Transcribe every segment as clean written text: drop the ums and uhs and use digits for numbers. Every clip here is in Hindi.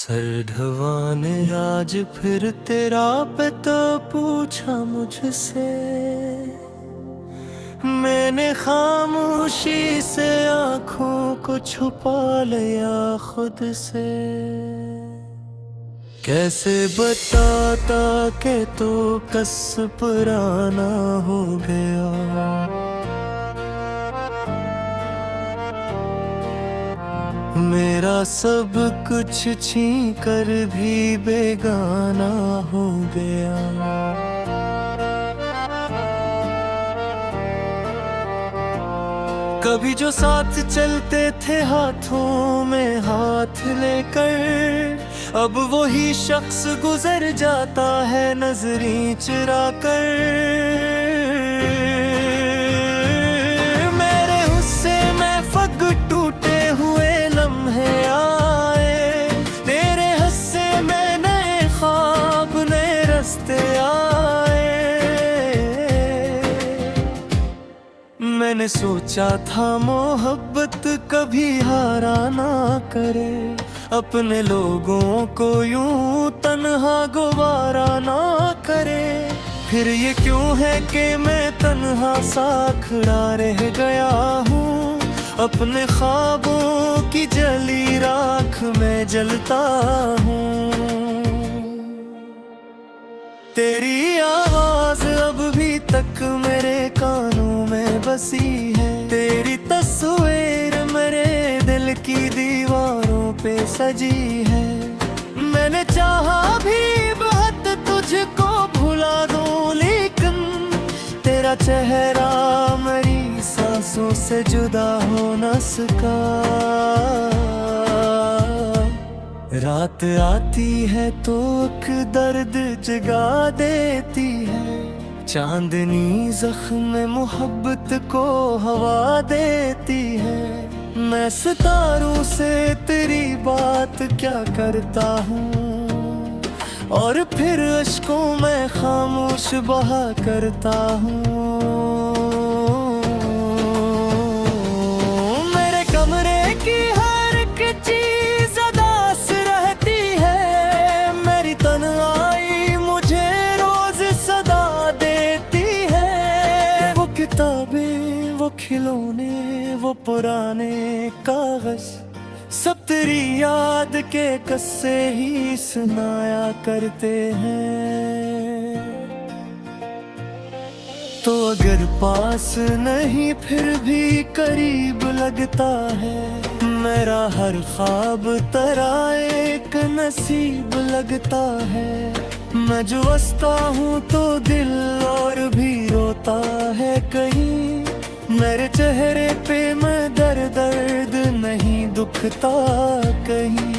सरधवा ने आज फिर तेरा पता पूछा मुझसे। मैंने खामोशी से आंखों को छुपा लिया खुद से। कैसे बताता कि तो कस पुराना हो गया। मेरा सब कुछ छीन कर भी बेगाना हो गया। कभी जो साथ चलते थे हाथों में हाथ लेकर, अब वही शख्स गुजर जाता है नजरें चुरा कर। मेरे हुस्से में फग टूटे हुए लम्हे आए, तेरे हस्से में नए ख्वाब नए रास्ते आए। मैंने सोचा था मोहब्बत कभी हारा ना करे, अपने लोगों को यूं तन्हा गवारा ना करे। फिर ये क्यों है कि मैं तन्हा सा खड़ा रह गया हूँ, अपने ख्वाबों की जली राख में जलता हूँ। तेरी आवाज अब भी तक मेरे कानों में बसी है, तेरी तस्वीर मेरे दिल की दीवारों पे सजी है। मैंने चाहा भी बहुत तुझको भुला दूं, लेकिन तेरा चेहरा मेरी सांसों से जुदा हो न सका। रात आती है तो एक दर्द जगा देती है, चांदनी जख्म मोहब्बत को हवा देती है। मैं सितारों से तेरी बात क्या करता हूँ, और फिर अश्कों में खामोश बहा करता हूँ। मेरे कमरे की हर एक चीज अदास रहती है, मेरी तन्हाई मुझे रोज सदा देती है। वो किताबें वो खिलौने वो पुराने कागज, सब तेरी याद के किस्से ही सुनाया करते हैं। तो अगर पास नहीं फिर भी करीब लगता है, मेरा हर ख्वाब तेरा एक नसीब लगता है। मैं जो हंसता हूँ तो दिल और भी रोता है कहीं, मेरे चेहरे पे मैं दर्द नहीं दुखता कहीं।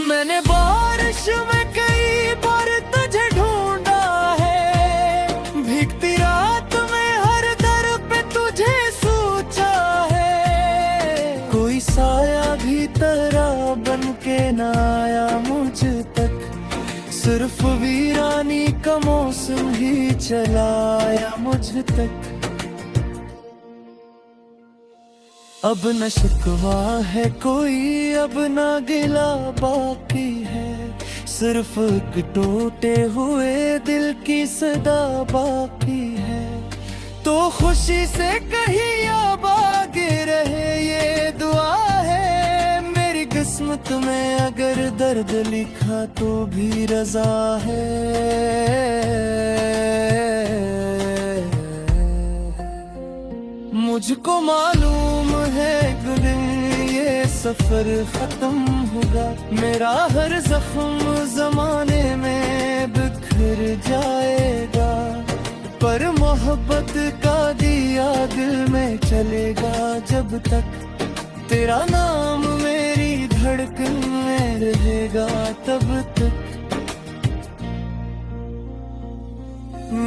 मैंने बारिश में कई बार तुझे ढूंढा है, भीगती रात में हर दर पे तुझे सोचा है। कोई साया भी तेरा बन के ना आया मुझ तक, सिर्फ वीरानी का मौसम ही चलाया मुझ तक। अब न शिकवा है कोई अब न गिला बाकी है, सिर्फ एक टूटे हुए दिल की सदा बाकी है। तो खुशी से कहीं आबाद रहे ये दुआ है, मेरी किस्मत में अगर दर्द लिखा तो भी रजा है। मुझको मालूम है एक दिन ये सफर खत्म होगा, मेरा हर जख्म जमाने में बिखर जाएगा, पर मोहब्बत का दिया दिल में चलेगा जब तक। तेरा नाम मेरी धड़कन में रहेगा तब तक।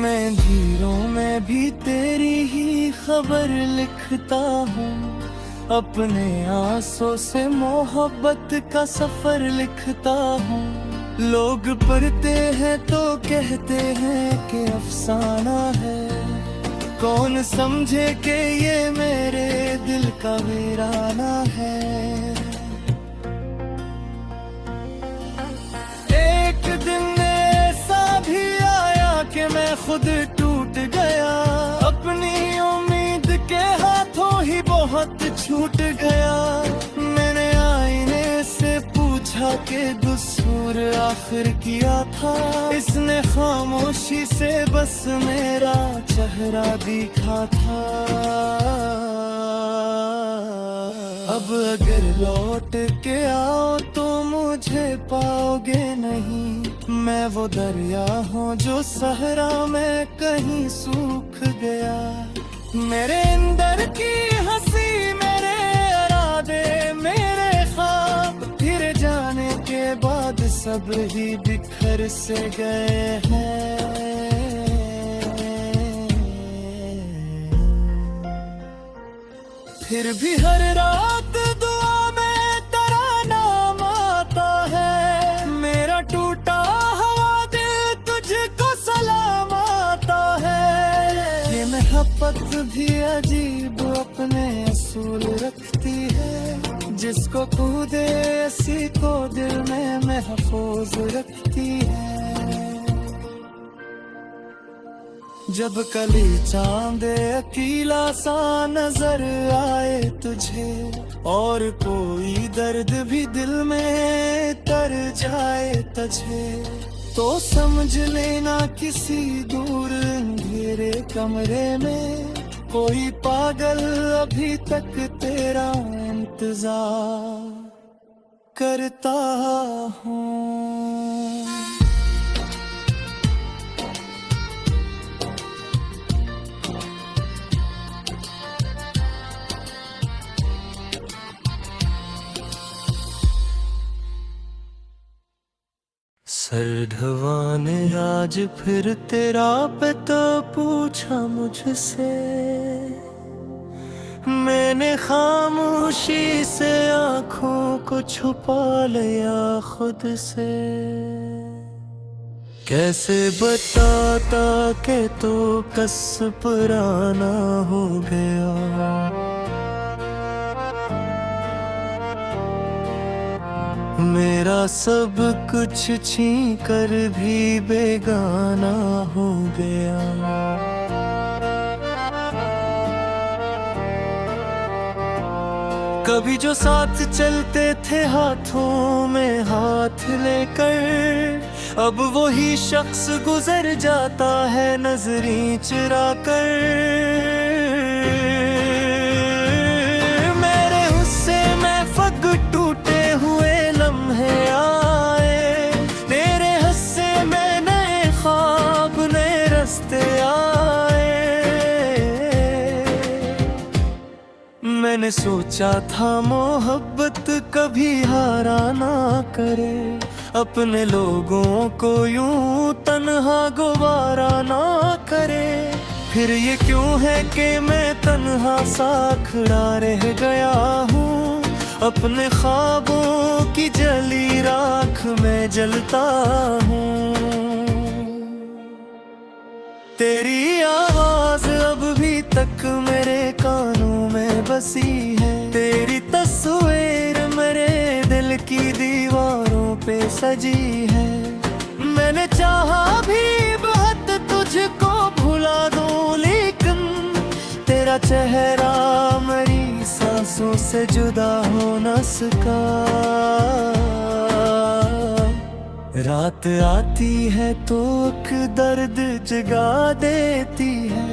मैं धीरों में भी तेरी ही खबर लिखता हूँ, अपने आंसू से मोहब्बत का सफर लिखता हूँ। लोग पढ़ते हैं तो कहते हैं कि अफसाना है, कौन समझे कि ये मेरे दिल का वीराना है। खुद टूट गया, अपनी उम्मीद के हाथों ही बहुत छूट गया। मैंने आईने से पूछा कि कसूर आखिर किया था, इसने खामोशी से बस मेरा चेहरा दिखा था। अब अगर लौट के आओ तो मुझे पाओगे नहीं, मैं वो दरिया हूँ जो सहरा में कहीं सूख गया। मेरे अंदर की हंसी, मेरे इरादे, मेरे ख्वाब फिर जाने के बाद सब ही बिखर से गए हैं। फिर भी हर रात दुआ में तेरा नाम आता है, मेरा टूटा हुआ दिल तुझको सलाम आता है। ये मोहब्बत भी अजीब अपने असूल रखती है, जिसको कूदे उसी को दिल में महफूज रखती है। जब कली चांद अकेला सा नजर आए तुझे, और कोई दर्द भी दिल में तर जाए तुझे, तो समझ लेना किसी दूर अंधेरे कमरे में कोई पागल अभी तक तेरा इंतजार करता हूँ। सरधवा ने आज फिर तेरा पता पूछा मुझसे, मैंने खामोशी से आँखों को छुपा लिया खुद से। कैसे बताता कि तो कस पुराना हो गया, मेरा सब कुछ छीन कर भी बेगाना हो गया। कभी जो साथ चलते थे हाथों में हाथ लेकर, अब वही शख्स गुजर जाता है नजरें चुरा कर। मेरे हुस्से में फग टूटे हुए लम्हे आए, तेरे हस्से में नए ख्वाब नए रास्ते आए। मैंने सोचा था मोहब्बत कभी हारा ना करे, अपने लोगों को यूं तन्हा गुवारा ना करे। फिर ये क्यों है कि मैं तन्हा सा खड़ा रह गया हूँ, अपने ख्वाबों की जली राख में जलता हूँ। तेरी आवाज अब भी तक मेरे कानों में बसी है, तेरी तस्वीर मेरे दिल की दीवारों पे सजी है। मैंने चाहा भी बहुत तुझको भुला दूं, लेकिन तेरा चेहरा मेरी सांसों से जुदा हो न सका। रात आती है तो एक दर्द जगा देती है,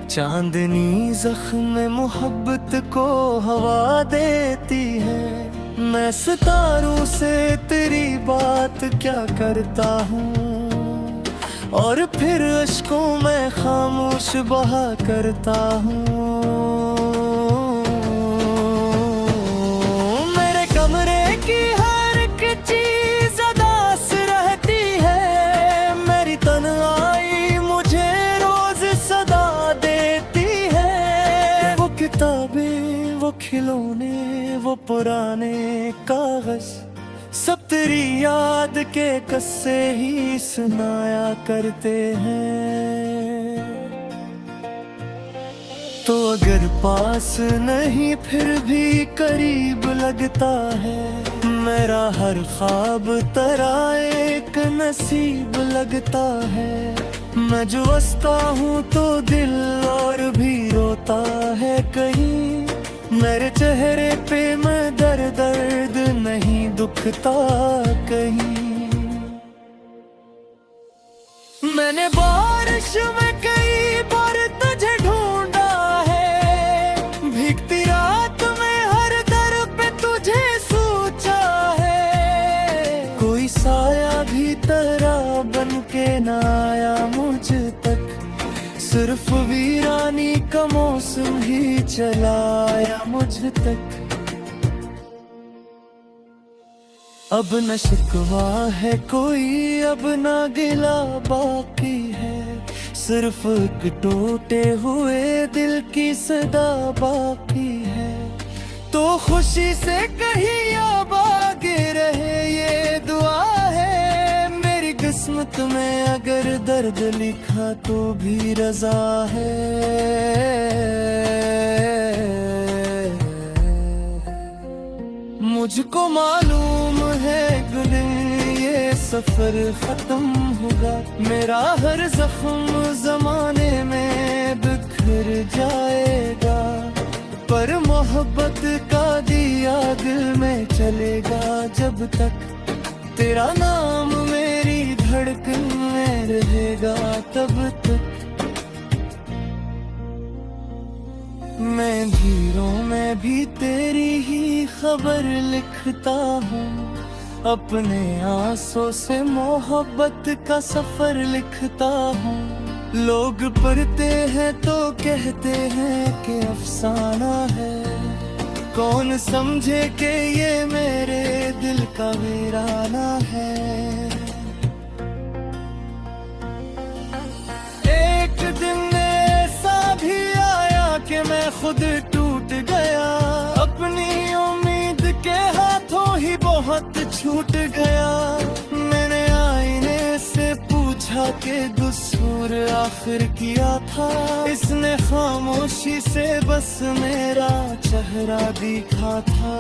चांदनी जख्म मोहब्बत को हवा देती है। मैं सितारों से तेरी बात क्या करता हूँ, और फिर अश्कों में खामोश बहा करता हूँ। मेरे कमरे की हर एक चीज अदास रहती है, मेरी तन्हाई मुझे रोज सदा देती है। वो किताबें, वो खिलौने, वो पुराने कागज, सब तेरी याद के किस्से ही सुनाया करते हैं। तो अगर पास नहीं फिर भी करीब लगता है, मेरा हर ख्वाब तेरा एक नसीब लगता है। मैं जो हंसता हूँ तो दिल और भी रोता है कहीं। मेरे चेहरे पे मैं दर्द नहीं दुखता कहीं। मैंने बारिश में कई बार तुझे ढूंढा है, भीगती रात में हर दर पे तुझे सोचा है। कोई साया भी तेरा बन के ना आया मुझ तक, सिर्फ वीरानी का मौसम ही चलाया मुझ तक। अब न शिकवा है कोई, अब न गिला बाकी है, सिर्फ एक टूटे हुए दिल की सदा बाकी है। तो खुशी से कहीं अब आगे रहे ये दुआ है, मेरी किस्मत में अगर दर्द लिखा तो भी रजा है। मुझको मालूम है एक दिन ये सफर खत्म होगा, मेरा हर जख्म जमाने में बिखर जाएगा, पर मोहब्बत का दिया दिल में चलेगा जब तक। तेरा नाम मेरी धड़कन में रहेगा तब तक। मैं धीरों में भी तेरी ही खबर लिखता हूँ, अपने आंसू से मोहब्बत का सफर लिखता हूँ। लोग पढ़ते हैं तो कहते हैं कि अफसाना है, कौन समझे कि ये मेरे दिल का वीराना है। एक दिन ऐसा भी आया कि मैं खुद टूट गया, अपनी उम्मीद के हाथों ही बहुत छूट गया। मैंने आईने से पूछा कि कसूर आखिर किया था, इसने खामोशी से बस मेरा चेहरा दिखा था।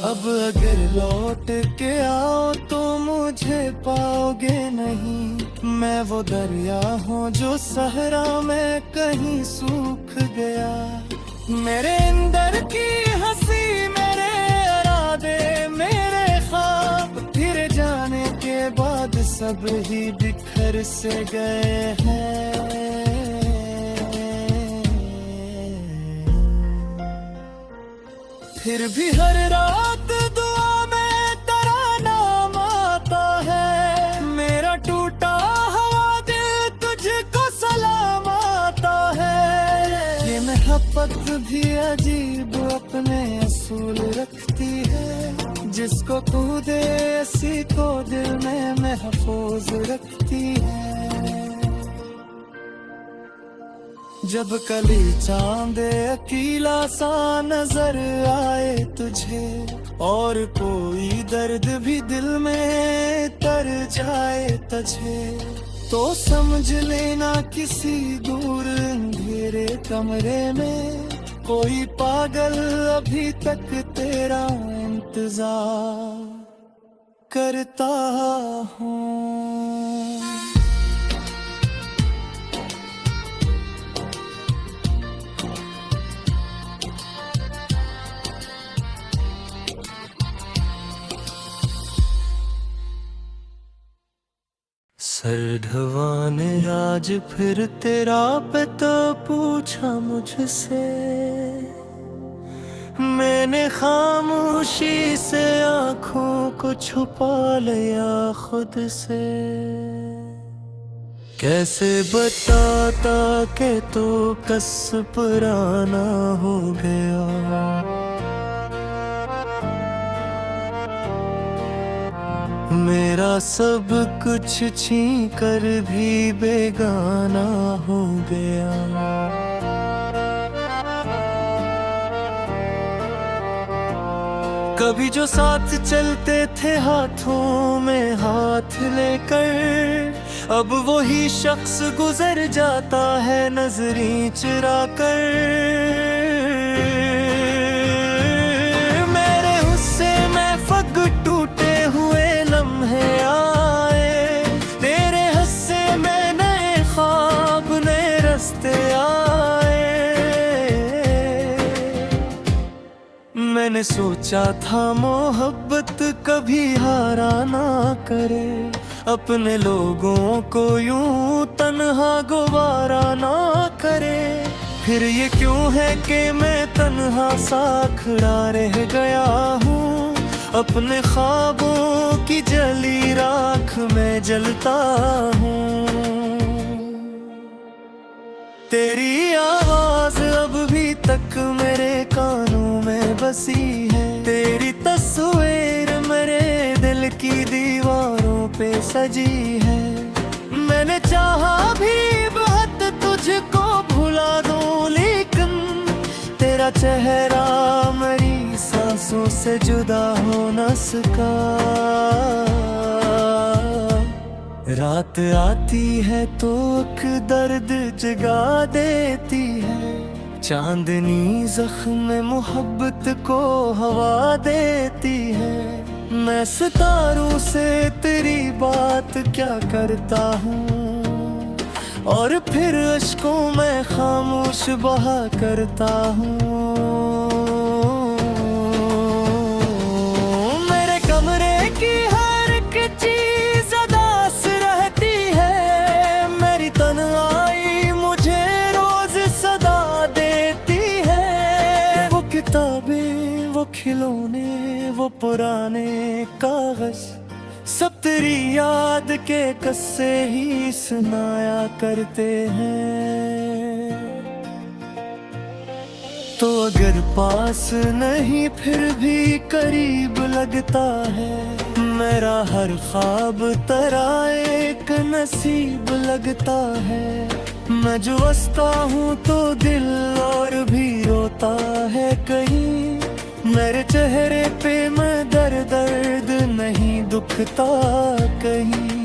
अब अगर लौट के आओ तो मुझे पाओगे नहीं, मैं वो दरिया हूँ जो सहरा में कहीं सूख गया। मेरे अंदर की हंसी, मेरे इरादे, मेरे ख्वाब फिर जाने के बाद सब ही बिखर से गए हैं। फिर भी हर रात दुआ में तेरा नाम आता है, मेरा टूटा हुआ दिल तुझको सलाम आता है। ये मोहब्बत भी अजीब अपने असूल रखती है, जिसको तू दे उसी को दिल में महफूज रखती है। जब कली चांद अकेला सा नजर आए तुझे, और कोई दर्द भी दिल में तर जाए तुझे, तो समझ लेना किसी दूर अंधेरे कमरे में कोई पागल अभी तक तेरा इंतजार करता हूँ। सरधवा ने आज फिर तेरा पता पूछा मुझसे, मैंने खामोशी से आँखों को छुपा लिया खुद से। कैसे बताता कि तू कस पुराना हो गया, मेरा सब कुछ छीन कर भी बेगाना हो गया। कभी जो साथ चलते थे हाथों में हाथ लेकर, अब वही शख्स गुजर जाता है नजरें चुरा कर। मेरे हुस्से में फग टूटे हुए लम्हे आए, मैंने सोचा था मोहब्बत कभी हारा ना करे, अपने लोगों को यूं तन्हा गवारा ना करे। फिर ये क्यों है कि मैं तन्हा सा खड़ा रह गया हूँ, अपने ख्वाबों की जली राख में जलता हूँ। तेरी आवाज अब भी तक मेरे कानों में बसी है, तेरी तस्वीर मेरे दिल की दीवारों पे सजी है। मैंने चाहा भी बहुत तुझको भुला दूं, लेकिन तेरा चेहरा मेरी सांसों से जुदा हो न सका। रात आती है तो एक दर्द जगा देती है, चांदनी जख्म मोहब्बत को हवा देती है। मैं सितारों से तेरी बात क्या करता हूँ, और फिर अश्कों में खामोश बहा करता हूँ। मेरे कमरे की हर एक चीज उदास रहती है, मेरी तन्हाई मुझे रोज सदा देती है। वो किताबें, वो खिलौने, वो पुराने कागज, सब तेरी याद के किस्से ही सुनाया करते हैं। तो अगर पास नहीं फिर भी करीब लगता है, मेरा हर ख्वाब तेरा एक नसीब लगता है। मैं जो हंसता हूँ तो दिल और भी रोता है कहीं, मेरे चेहरे पे मैं दर्द नहीं दुखता कहीं।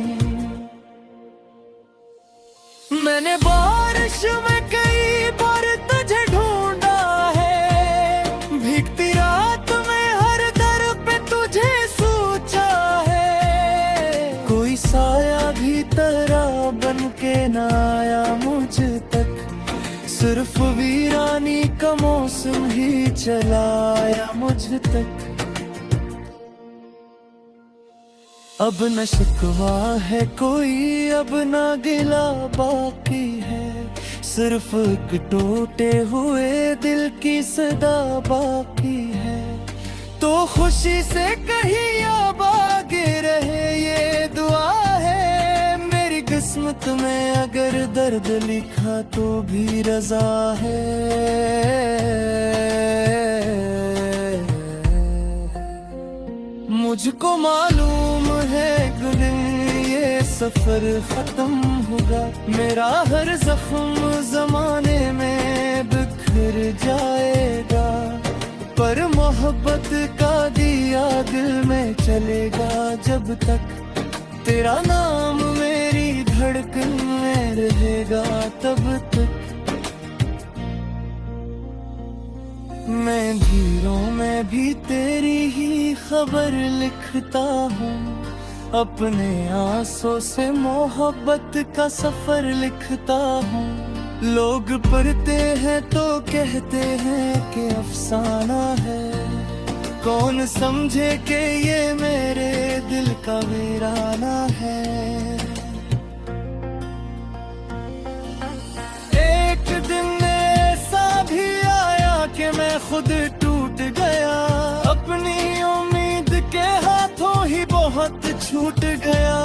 मैंने बारिश में कई बार तुझे ढूंढा है, भीगती रात में हर दर पे तुझे सोचा है। कोई साया भी तेरा बन के ना आया मुझ तक, सिर्फ वीरानी का मौसम ही चलाया मुझ तक। अब न शिकवा है कोई, अब न गिला बाकी है, सिर्फ एक टूटे हुए दिल की सदा बाकी है। तो खुशी से कहीं अब आगे रहे ये दुआ है, मेरी किस्मत में अगर दर्द लिखा तो भी रजा है। मुझको मालूम है एक दिन ये सफर खत्म होगा, मेरा हर जख्म जमाने में बिखर जाएगा, पर मोहब्बत का दिया दिल में चलेगा जब तक, तेरा नाम मेरी धड़कन में रहेगा तब तक। मैं धीरों में भी तेरी ही खबर लिखता हूँ, अपने आंसू से मोहब्बत का सफर लिखता हूँ। लोग पढ़ते हैं तो कहते हैं कि अफसाना है, कौन समझे कि ये मेरे दिल का वीराना है। एक दिन ऐसा भी आया कि मैं खुद टूट गया, अपनी उम्मीद के हाथों ही बहुत छूट गया।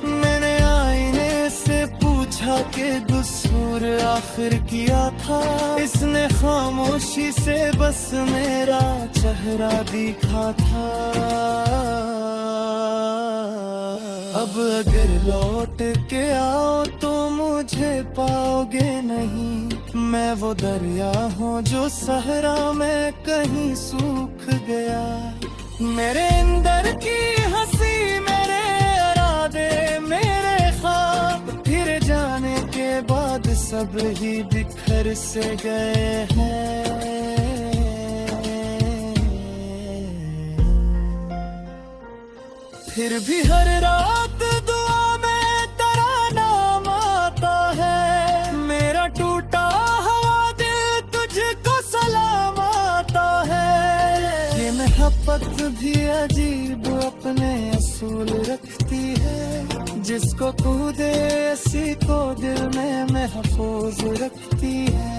मैंने आईने से पूछा कि कसूर आखिर किया था, इसने खामोशी से बस मेरा चेहरा दिखा था। अब अगर लौट के आओ तो मुझे पाओगे नहीं, मैं वो दरिया हूँ जो सहरा में कहीं सूख गया। मेरे अंदर की हंसी, मेरे इरादे, मेरे ख्वाब फिर जाने के बाद सब ही बिखर से गए हैं। फिर भी हर रात दुआ में तेरा नाम आता है, मेरा टूटा हुआ दिल तुझको सलाम आता है। मोहब्बत भी अजीब अपने असूल रखती है, जिसको तू दे उसी को दिल में महफूज रखती है।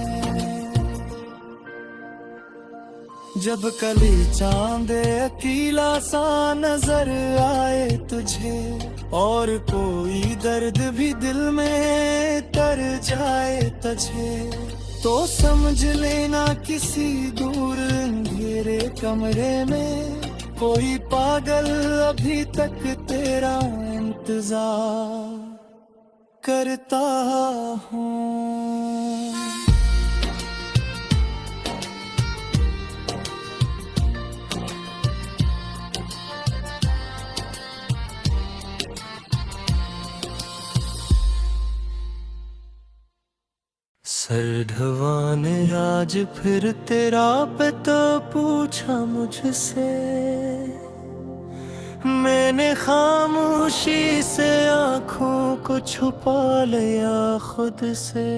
जब कली चांद अकेला सा नजर आए तुझे, और कोई दर्द भी दिल में तर जाए तुझे, तो समझ लेना किसी दूर अंधेरे कमरे में कोई पागल अभी तक तेरा इंतजार करता हूँ। सरधवा ने आज फिर तेरा पता पूछा मुझसे, मैंने खामोशी से आँखों को छुपा लिया खुद से।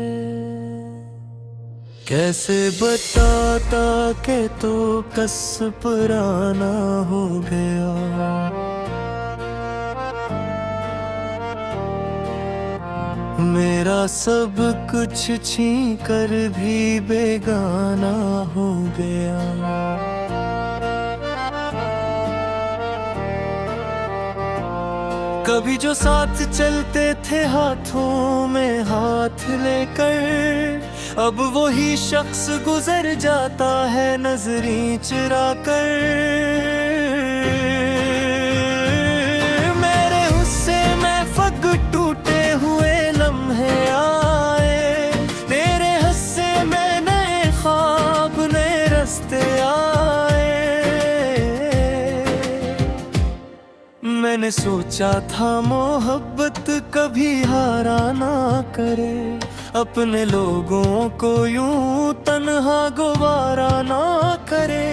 कैसे बताता कि तो कस पुराना हो गया, मेरा सब कुछ छीन कर भी बेगाना हो गया। कभी जो साथ चलते थे हाथों में हाथ लेकर, अब वही शख्स गुजर जाता है नजरें चुरा कर। मेरे हुस्से में फग टूटे हुए लम्हे आए, तेरे हस्से में नए ख्वाब नए रास्ते आए। मैंने सोचा था मोहब्बत कभी हारा ना करे, अपने लोगों को यूं तन्हा गुवारा ना करे।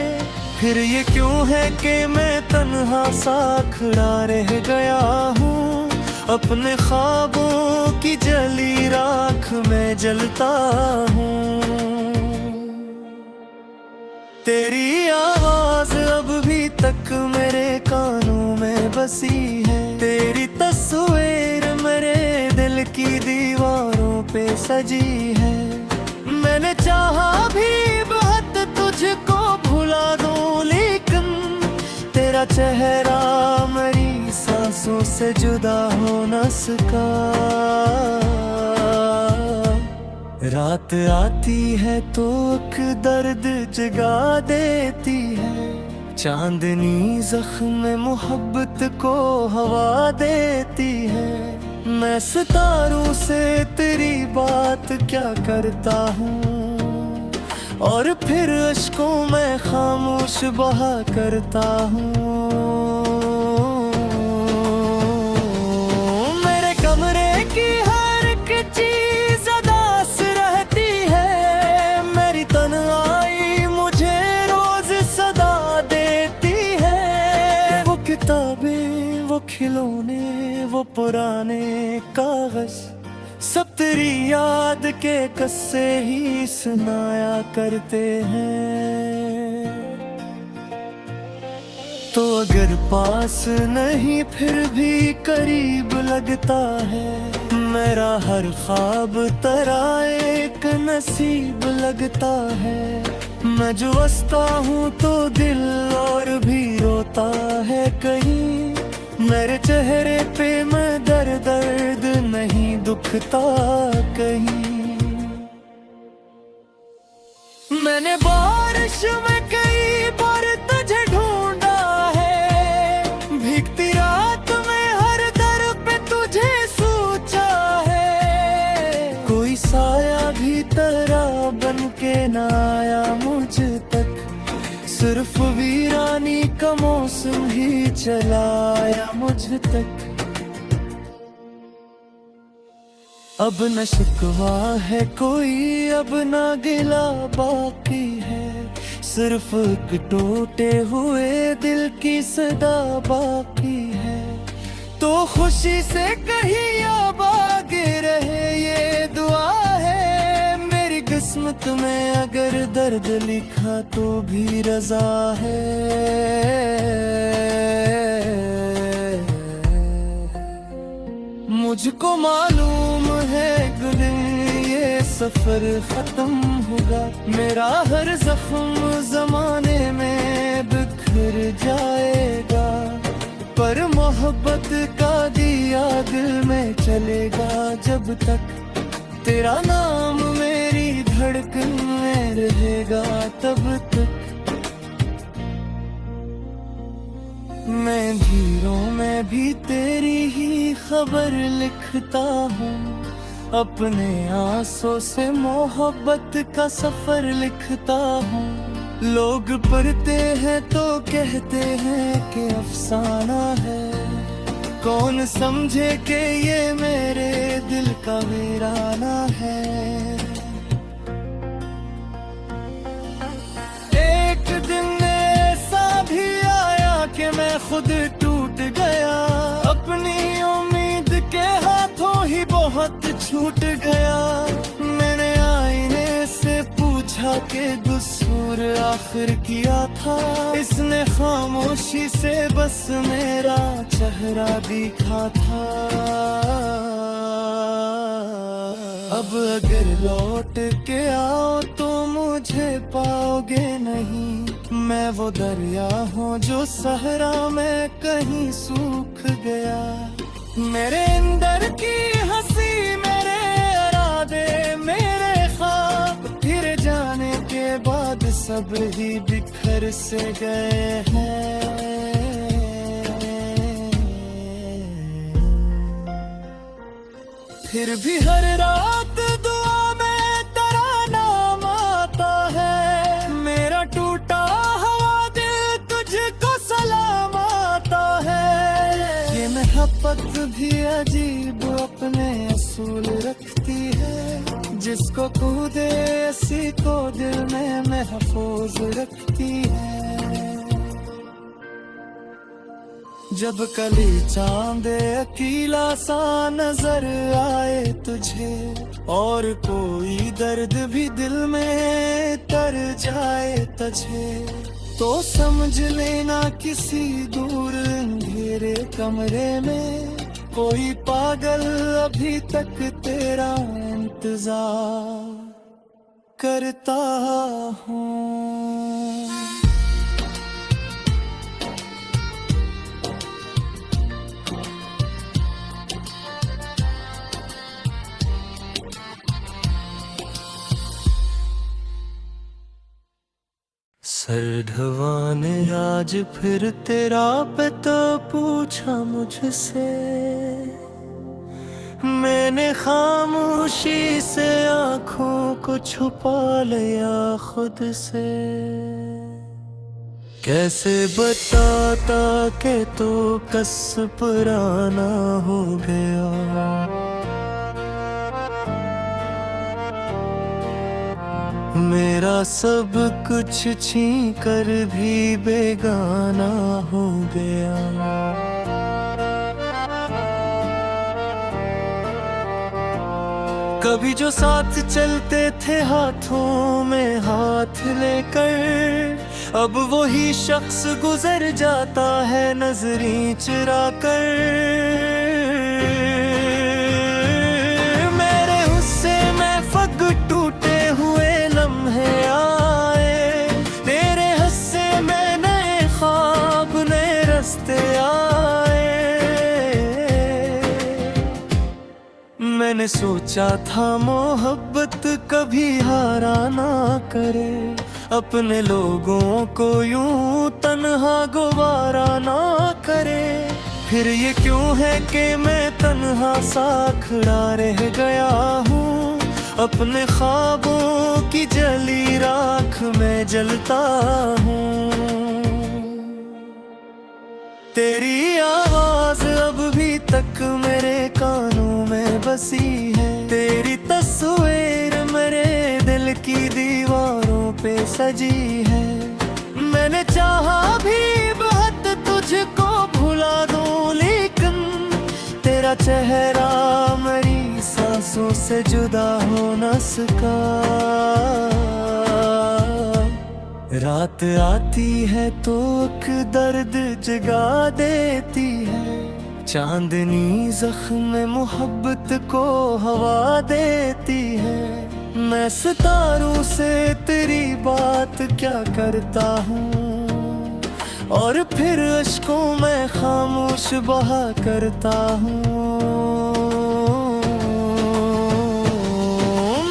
फिर ये क्यों है कि मैं तन्हा सा खड़ा रह गया हूँ, अपने ख्वाबों की जली राख में जलता हूँ। तेरी आवाज अब भी तक मेरे कानों में बसी है, तेरी तस्वीर मेरे दिल की दीवारों पे सजी है। मैंने चाहा भी बहुत तुझको भुला दूं, लेकिन तेरा चेहरा मेरी सांसों से जुदा हो न सका। रात आती है तो एक दर्द जगा देती है, चांदनी जख्म मोहब्बत को हवा देती है। मैं सितारों से तेरी बात क्या करता हूँ, और फिर अश्कों में खामोश बहा करता हूँ। मेरे कमरे की हर एक चीज अदास रहती है, मेरी तन्हाई मुझे रोज सदा देती है। वो किताबें वो खिलौने वो पुराने कागज, सब तेरी याद के किस्से ही सुनाया करते हैं। तो अगर पास नहीं फिर भी करीब लगता है, मेरा हर ख्वाब तेरा एक नसीब लगता है। मैं जो हंसता हूँ तो दिल और भी रोता है कहीं, मेरे चेहरे पे मैं दर्द नहीं दुखता कहीं। मैंने बारिश में कई बार तुझे ढूंढा है, भीगती रात में हर दर पे तुझे सोचा है। कोई साया भी तेरा बन के ना आया मुझ तक, सिर्फ वीरानी का मौसम ही चलाया मुझ तक। अब न शिकवा है कोई अब ना गिला बाकी है, सिर्फ एक टूटे हुए दिल की सदा बाकी है। तो खुशी से कहीं आबाद रहे ये दुआ है, मेरी किस्मत में अगर दर्द लिखा तो भी रजा है। मुझको मालूम है एक दिन ये सफर खत्म होगा, मेरा हर जख्म जमाने में बिखर जाएगा, पर मोहब्बत का दिया दिल में चलेगा जब तक, तेरा नाम मेरी धड़कन में रहेगा तब तक। मैं धीरों में भी तेरी ही खबर लिखता हूँ, अपने आंसू से मोहब्बत का सफर लिखता हूँ। लोग पढ़ते हैं तो कहते हैं कि अफसाना है, कौन समझे कि ये मेरे दिल का वीराना है। एक दिन ऐसा भी आया कि मैं खुद टूट गया, अपनी उम्मीद के हाथों ही बहुत छूट गया। मैंने आईने से पूछा कि कसूर आखिर किया था, इसने खामोशी से बस मेरा चेहरा दिखा था। अब अगर लौट के आओ तो मुझे पाओगे नहीं, मैं वो दरिया हूँ जो सहरा में कहीं सूख गया। मेरे अंदर की हंसी, मेरे इरादे, मेरे ख्वाब फिर जाने के बाद सब ही बिखर से गए हैं। फिर भी हर रात दुआ में तेरा नाम आता है, मेरा टूटा हुआ दिल तुझको सलाम आता है। ये मोहब्बत भी अजीब अपने असूल रखती है, जिसको खो दे उसी को दिल में महफूज रखती है। जब कली चांद अकेला सा नजर आए तुझे, और कोई दर्द भी दिल में तर जाए तुझे, तो समझ लेना किसी दूर अंधेरे कमरे में कोई पागल अभी तक तेरा इंतजार करता हूँ। सरधवा ने आज फिर तेरा पता पूछा मुझसे, मैंने खामोशी से आँखों को छुपा लिया खुद से। कैसे बताता कि तो कस पुराना हो गया, मेरा सब कुछ छीन कर भी बेगाना हो गया। कभी जो साथ चलते थे हाथों में हाथ लेकर, अब वही शख्स गुजर जाता है नजरें चुरा कर। मेरे हुस्से में फग टूटे हुए लम्हे आए, तेरे हस्से में नए ख्वाब नए रास्ते आए। मैंने सोचा था मोहब्बत कभी हारा ना करे, अपने लोगों को यूं तन्हा गुवारा ना करे। फिर ये क्यों है कि मैं तन्हा सा खड़ा रह गया हूँ, अपने ख्वाबों की जली राख में जलता हूँ। तेरी आवाज अब भी तक मेरे कानों में बसी है, तेरी तस्वीर मेरे दिल की दीवारों पे सजी है। मैंने चाहा भी बहुत तुझको भुला दूं, लेकिन तेरा चेहरा मेरी सांसों से जुदा हो न सका। रात आती है तो एक दर्द जगा देती है, चांदनी जख्म मोहब्बत को हवा देती है। मैं सितारों से तेरी बात क्या करता हूँ, और फिर अश्कों में खामोश बहा करता हूँ।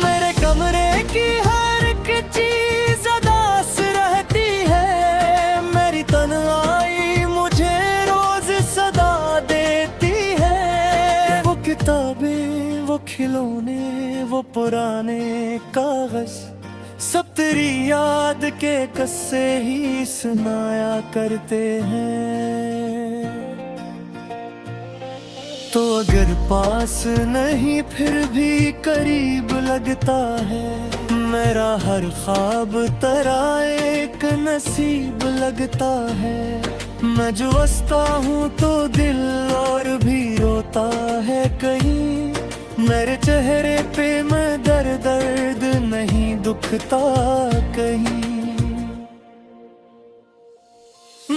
मेरे कमरे की हर एक चीज अदास रहती है, मेरी तन्हाई मुझे रोज सदा देती है। वो किताबें, वो खिलौने, वो पुराने कागज, सब तेरी याद के किस्से ही सुनाया करते हैं। तो अगर पास नहीं फिर भी करीब लगता है, मेरा हर ख्वाब तेरा एक नसीब लगता है। मैं जो हंसता हूँ तो दिल और भी रोता है कहीं, मेरे चेहरे पे मैं दर्द नहीं दुखता कहीं।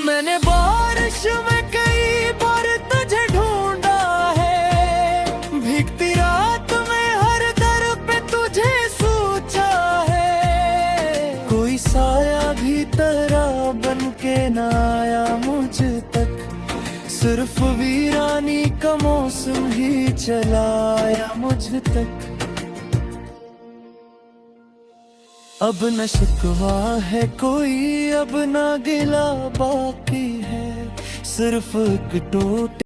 मैंने बारिश में कई बार तुझे ढूंढा है, भीगती रात में हर दर पे तुझे सोचा है। कोई साया भी तेरा बन के ना आया मुझ तक, सिर्फ वीरानी का मौसम ही चलाया मुझ तक। अब न शिकवा है कोई, अब ना गिला बाकी है, सिर्फ एक टूटे